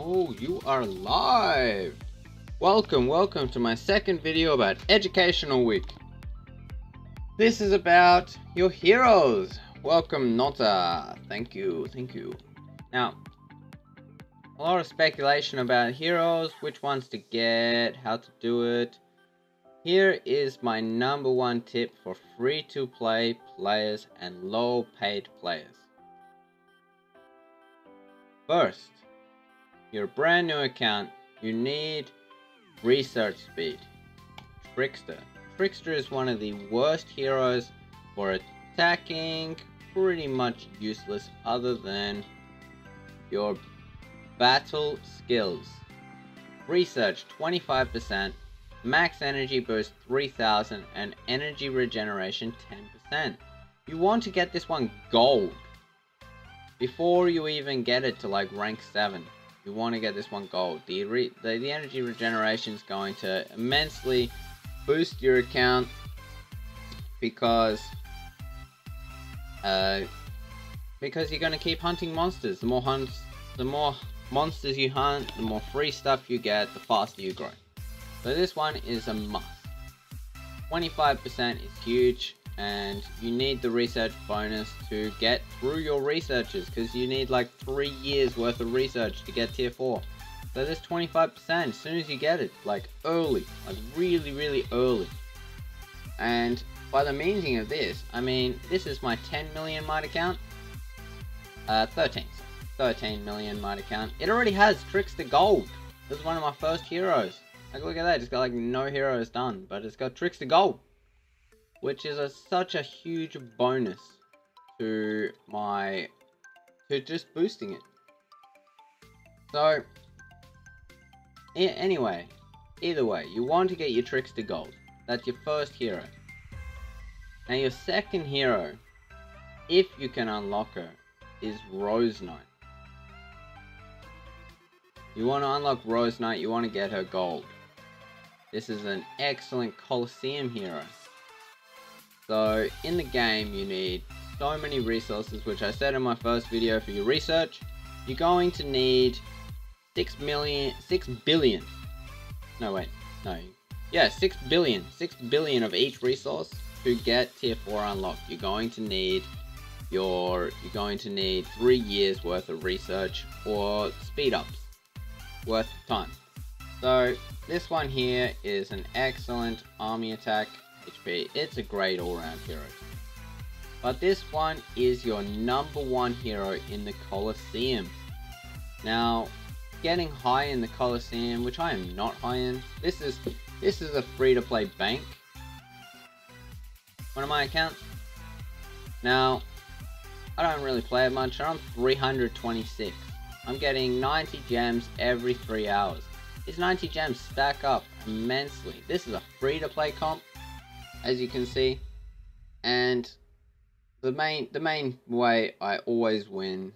Oh, you are live! Welcome to my second video about Educational Week. This is about your heroes. Welcome, Nota. Thank you. Now, a lot of speculation about heroes, which ones to get, how to do it. Here is my number one tip for free-to-play players and low-paid players. First, your brand new account, you need research speed. Trickster. Trickster is one of the worst heroes for attacking, pretty much useless other than your battle skills. Research 25%, max energy boost 3000 and energy regeneration 10%. You want to get this one gold before you even get it to like rank 7. You want to get this one gold. The energy regeneration is going to immensely boost your account because you're going to keep hunting monsters. The more monsters you hunt, the more free stuff you get, the faster you grow. So this one is a must. 25% is huge, and you need the research bonus to get through your researches, because you need like 3 years worth of research to get tier 4. So this 25%, as soon as you get it, like early, like really early. And by the meaning of this, I mean, this is my 10 million might account. 13 million might account. It already has Trickster Gold. This is one of my first heroes. Like, look at that, it's got like no heroes done, but it's got Trickster Gold, which is such a huge bonus to just boosting it. So anyway, either way, you want to get your Trickster Gold. That's your first hero. Now your second hero, if you can unlock her, is Rose Knight. You want to unlock Rose Knight, you want to get her gold. This is an excellent Colosseum hero. So in the game you need so many resources, which I said in my first video. For your research, you're going to need 6 billion of each resource to get tier 4 unlocked. You're going to need 3 years worth of research or speed ups worth of time. So this one here is an excellent army attack HP. It's a great all-round hero. But this one is your number one hero in the Colosseum. Now, getting high in the Colosseum, which I am not high in, this is a free-to-play bank. One of my accounts. Now, I don't really play it much, and I'm 326. I'm getting 90 gems every 3 hours. These 90 gems stack up immensely. This is a free-to-play comp, as you can see, and the main way I always win,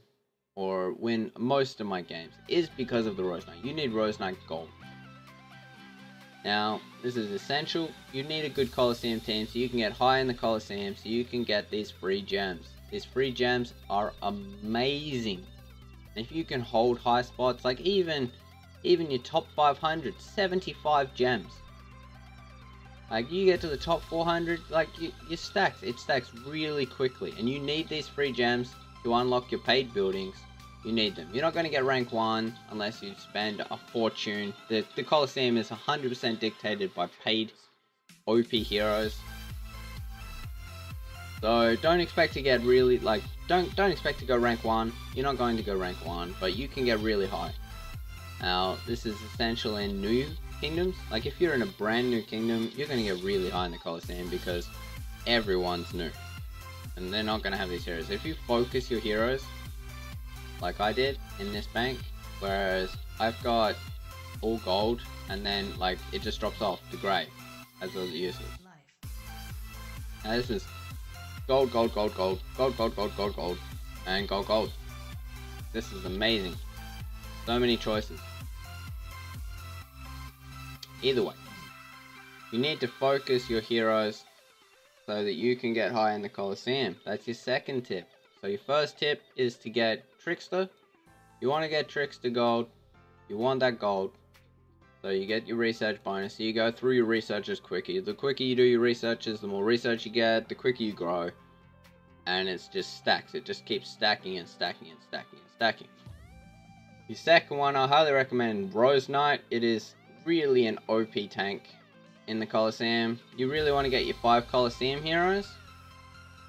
or win most of my games, is because of the Rose Knight. You need Rose Knight Gold. Now, this is essential. You need a good Colosseum team so you can get high in the Colosseum, so you can get these free gems. These free gems are amazing. And if you can hold high spots, like even your top 500, 75 gems. Like, you get to the top 400, like, it stacks really quickly. And you need these free gems to unlock your paid buildings. You need them. You're not going to get rank 1 unless you spend a fortune. The Colosseum is 100% dictated by paid OP heroes. So don't expect to get really, like, don't expect to go rank 1. You're not going to go rank 1, but you can get really high. Now, this is essential in new kingdoms. Like, if you're in a brand new kingdom, you're going to get really high in the Colosseum because everyone's new. And they're not going to have these heroes. If you focus your heroes, like I did in this bank, whereas I've got all gold, and then, like, it just drops off to grey as well as it uses. Now this is gold, and gold. This is amazing. So many choices. Either way, you need to focus your heroes so that you can get high in the Colosseum. That's your second tip. So your first tip is to get Trickster. You want to get Trickster Gold. You want that gold. So you get your research bonus. So you go through your researches quicker. The quicker you do your researches, the more research you get, the quicker you grow. And it's just stacks. It just keeps stacking and stacking and stacking and stacking. The second one, I highly recommend Rose Knight. It is really an OP tank in the Coliseum. You really want to get your 5 Coliseum heroes.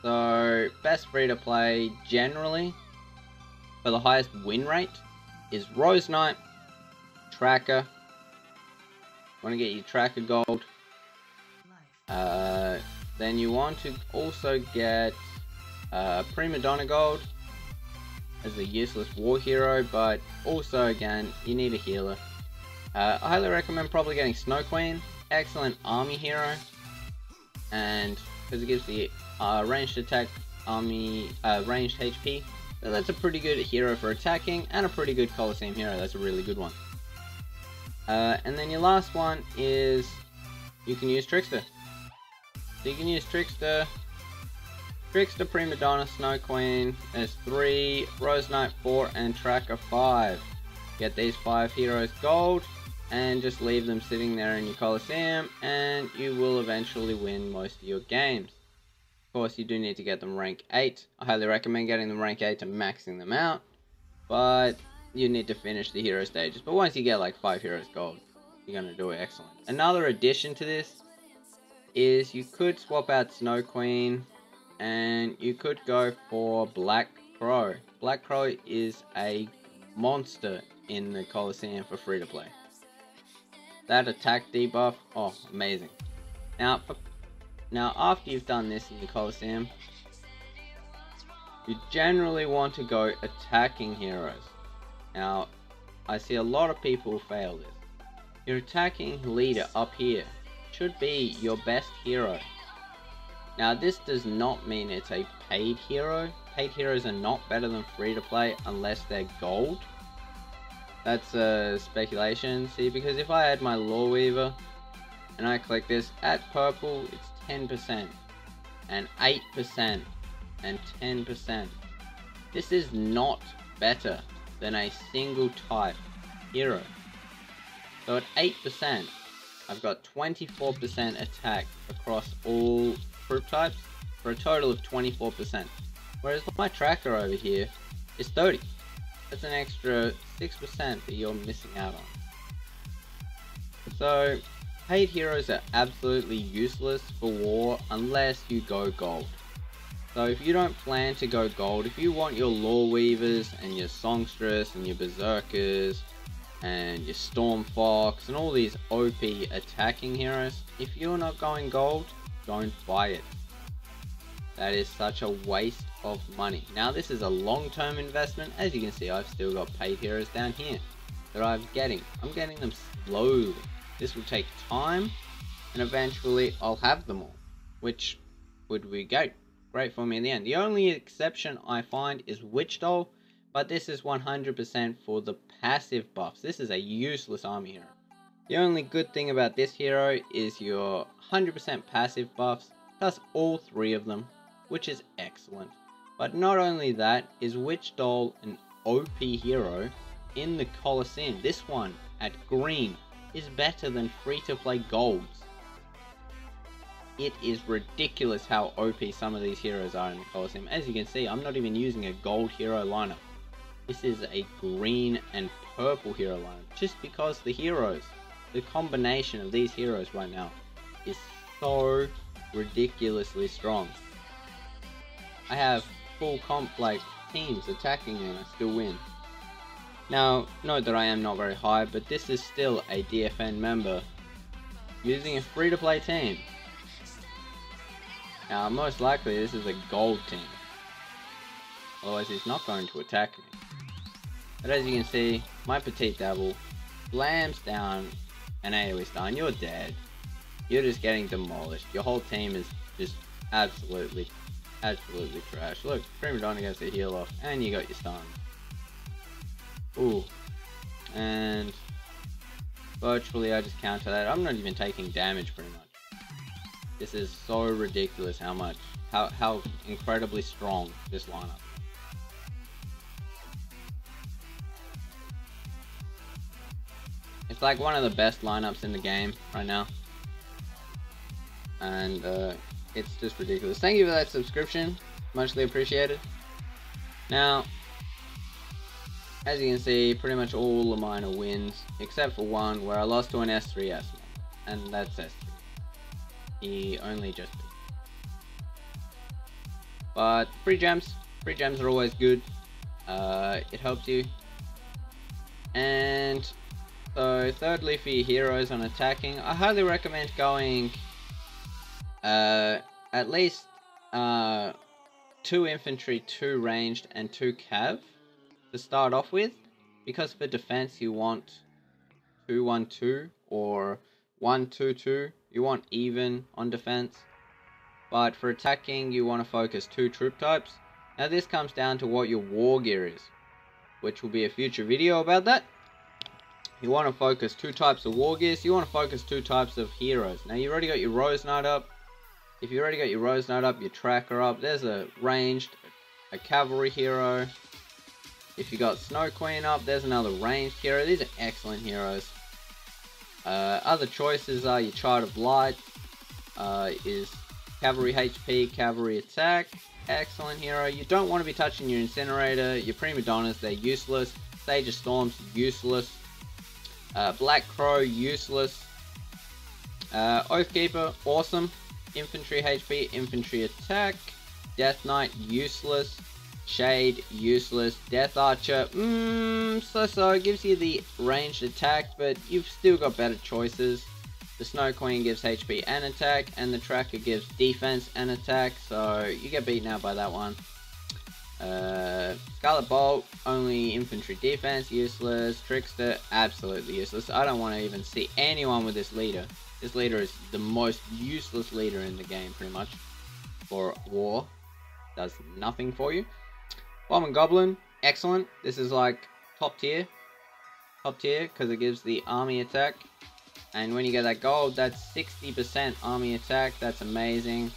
So, best free to play generally for the highest win rate is Rose Knight, Tracker. Want to get your Tracker gold. Then you want to also get Prima Donna gold as a useless war hero, but also again you need a healer. I highly recommend probably getting Snow Queen. Excellent army hero, and because it gives the ranged attack army ranged HP, so that's a pretty good hero for attacking, and a pretty good Coliseum hero. That's a really good one. And then your last one is you can use Trickster. So you can use Trickster, Prima Donna, Snow Queen. There's 3, Rose Knight 4, and Tracker 5. Get these 5 heroes gold, and just leave them sitting there in your Coliseum, and you will eventually win most of your games. Of course, you do need to get them rank 8. I highly recommend getting them rank 8 and maxing them out, but you need to finish the hero stages. But once you get like 5 heroes gold, you're going to do excellent. Another addition to this is you could swap out Snow Queen, and you could go for Black Crow. Black Crow is a monster in the Coliseum for free to play. That attack debuff, oh, amazing. Now after you've done this in the Coliseum, you generally want to go attacking heroes. Now, I see a lot of people fail this. Your attacking leader up here should be your best hero. Now, this does not mean it's a paid hero. Paid heroes are not better than free to play unless they're gold. That's a speculation. See, because if I add my Lore Weaver and I click this, at purple it's 10% and 8% and 10%. This is not better than a single type hero. So at 8%, I've got 24% attack across all group types for a total of 24%. Whereas my Tracker over here is 30. That's an extra 6% that you're missing out on. So paid heroes are absolutely useless for war unless you go gold. So if you don't plan to go gold, if you want your Lore Weavers and your Songstress and your Berserkers and your Stormfox and all these OP attacking heroes, if you're not going gold, don't buy it. That is such a waste of money. Now this is a long-term investment. As you can see, I've still got paid heroes down here that I'm getting them slowly. This will take time, and eventually I'll have them all, which would be great for me in the end. The only exception I find is Witch Doll, but this is 100% for the passive buffs. This is a useless army hero. The only good thing about this hero is your 100% passive buffs, plus all 3 of them, which is excellent. But not only that, is Witch Doll an OP hero in the Coliseum. This one at green is better than free to play golds. It is ridiculous how OP some of these heroes are in the Coliseum. As you can see, I'm not even using a gold hero lineup. This is a green and purple hero lineup, just because the combination of these heroes right now is so ridiculously strong. I have full comp like teams attacking me and I still win. Now, note that I am not very high, but this is still a DFN member using a free to play team. Now, most likely this is a gold team, otherwise he's not going to attack me. But as you can see, my Petite Devil slams down an AoE stun. You're dead. You're just getting demolished. Your whole team is just absolutely trash. Look, Prima Donna gets a heal off, and you got your stun. Ooh. And virtually I just counter that. I'm not even taking damage pretty much. This is so ridiculous how incredibly strong this lineup. It's like one of the best lineups in the game right now. And it's just ridiculous. Thank you for that subscription. Muchly appreciated. Now, as you can see, pretty much all of mine are wins, except for one where I lost to an S3S, and that's S3. He only just beat. But free gems are always good. It helps you. And so, thirdly, for your heroes on attacking, I highly recommend going at least 2 infantry, 2 ranged, and 2 cav to start off with, because for defense you want 2-1-2 or 1-2-2. You want even on defense. But for attacking, you want to focus 2 troop types. Now this comes down to what your war gear is, which will be a future video about that. You want to focus 2 types of war gears. You want to focus 2 types of heroes. Now you've already got your Rose Knight up. If you already got your Rose Knight up, your Tracker up, there's a ranged, a cavalry hero. If you got Snow Queen up, there's another ranged hero. These are excellent heroes. Other choices are your Child of Light, is Cavalry HP, Cavalry Attack, excellent hero. You don't want to be touching your Incinerator, your Prima Donnas, they're useless. Sage of Storms, useless. Black Crow, useless. Oathkeeper, awesome. Infantry HP, Infantry Attack. Death Knight, useless. Shade, useless. Death Archer, so-so. Gives you the ranged attack, but you've still got better choices. The Snow Queen gives HP and attack, and the Tracker gives defense and attack, so you get beaten out by that one. Scarlet Bolt, only infantry defense, useless. Trickster, absolutely useless. I don't want to even see anyone with this leader. This leader is the most useless leader in the game, pretty much, for war. Does nothing for you. Bomb and Goblin, excellent. This is like top tier, because it gives the army attack. And when you get that gold, that's 60% army attack. That's amazing.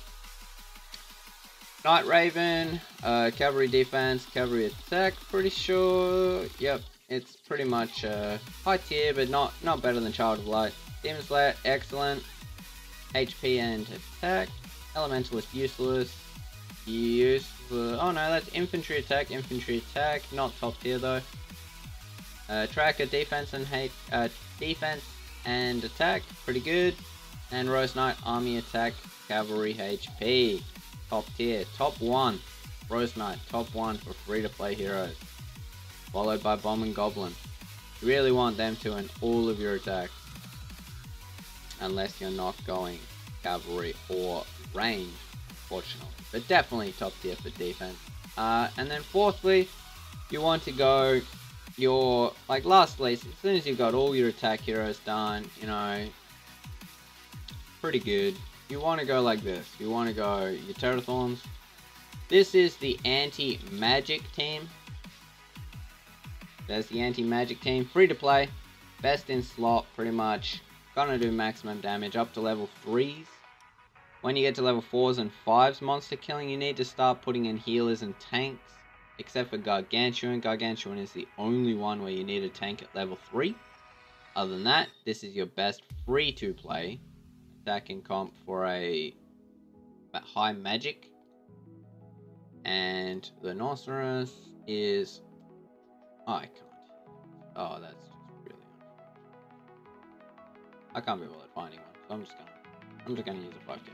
Night Raven, cavalry defense, cavalry attack. Pretty sure, yep, it's pretty much high tier, but not better than Child of Light. Demon Slayer, excellent. HP and attack. Elementalist, useless. Oh no, that's infantry attack, not top tier though. Tracker, defense and attack, pretty good. And Rose Knight, army attack, cavalry HP, top tier, top 1. Rose Knight, top 1 for free to play heroes, followed by Bomb and Goblin. You really want them to in all of your attacks, unless you're not going cavalry or range, fortunately. But definitely top tier for defense. And then fourthly, you want to go your, like lastly, as soon as you've got all your attack heroes done, you know, pretty good, you want to go like this. You want to go your Terrathorns. This is the anti-magic team. There's the anti-magic team, free to play, best in slot, pretty much. Gonna do maximum damage up to level 3s. When you get to level 4s and 5s monster killing, you need to start putting in healers and tanks. Except for Gargantuan. Gargantuan is the only one where you need a tank at level 3. Other than that, this is your best free to play attacking comp for a high magic. And the Rhinoceros is... Oh, I can't. Oh, that's just really... I can't be bothered finding one, so I'm just gonna use a 5k.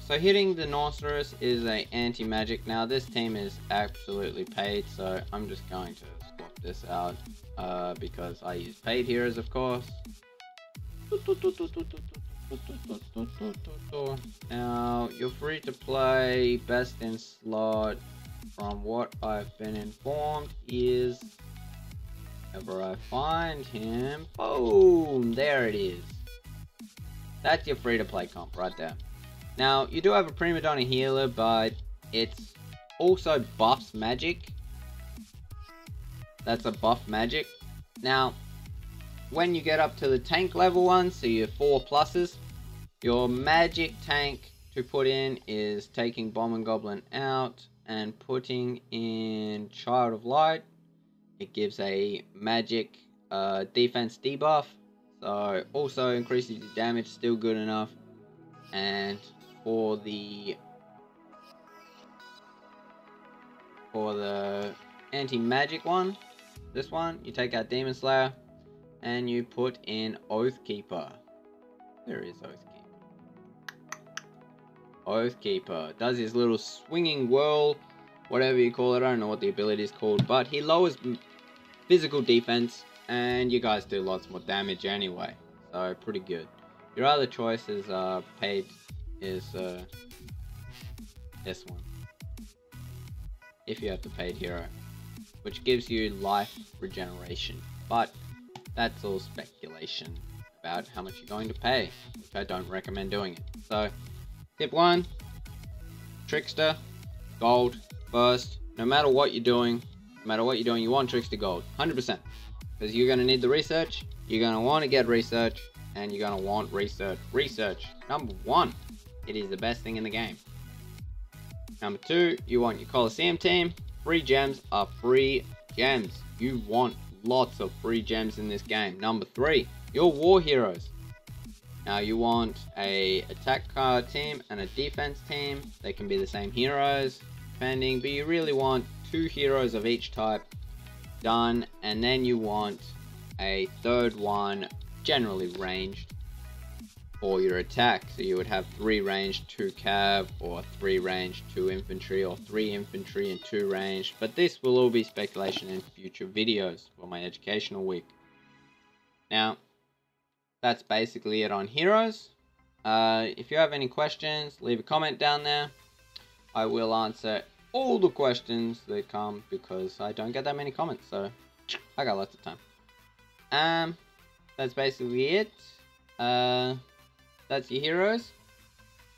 So hitting the Rhinoceros is a anti-magic. Now this team is absolutely paid, so I'm just going to swap this out because I use paid heroes, of course. Now you're free to play. Best in slot, from what I've been informed, is whenever I find him, boom, there it is. That's your free to play comp right there. Now you do have a Prima Donna healer, but it's also buffs magic. That's a buff magic. Now when you get up to the tank level 1, so your 4+, your magic tank to put in is taking Bomb and Goblin out and putting in Child of Light. it gives a magic defense debuff, so also increases your damage, still good enough. And for the anti-magic one, this one, you take out Demon Slayer and you put in Oathkeeper. Where is Oathkeeper? Oathkeeper does his little swinging whirl, whatever you call it. I don't know what the ability is called, but he lowers physical defense, and you guys do lots more damage anyway, so pretty good. Your other choice is paid is this one, if you have the paid hero, which gives you life regeneration, but that's all speculation about how much you're going to pay, which I don't recommend doing it. So tip 1, Trickster, gold, first. No matter what you're doing, you want Trickster gold, 100%. Because you're going to need the research, you're going to want to get research, and you're going to want research. Research, number 1. It is the best thing in the game. Number 2, you want your Coliseum team. Free gems are free gems. You want lots of free gems in this game. Number 3, your war heroes. Now you want a attack team and a defense team. They can be the same heroes, depending, but you really want 2 heroes of each type done, and then you want a third one, generally ranged, for your attack. So you would have 3 ranged, 2 cav, or 3 ranged, 2 infantry, or 3 infantry and 2 ranged. But this will all be speculation in future videos for my educational week. Now, that's basically it on heroes. If you have any questions, leave a comment down there. I will answer all the questions that come, because I don't get that many comments, so I got lots of time. That's basically it. That's your heroes.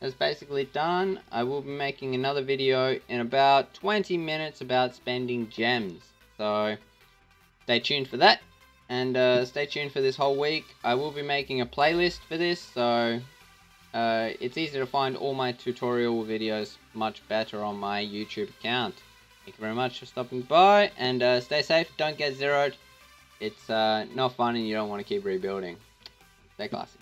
That's basically done. I will be making another video in about 20 minutes about spending gems, so stay tuned for that, and stay tuned for this whole week. I will be making a playlist for this, so it's easy to find all my tutorial videos much better on my YouTube account. Thank you very much for stopping by, and stay safe, don't get zeroed. It's not fun and you don't want to keep rebuilding. Stay classy.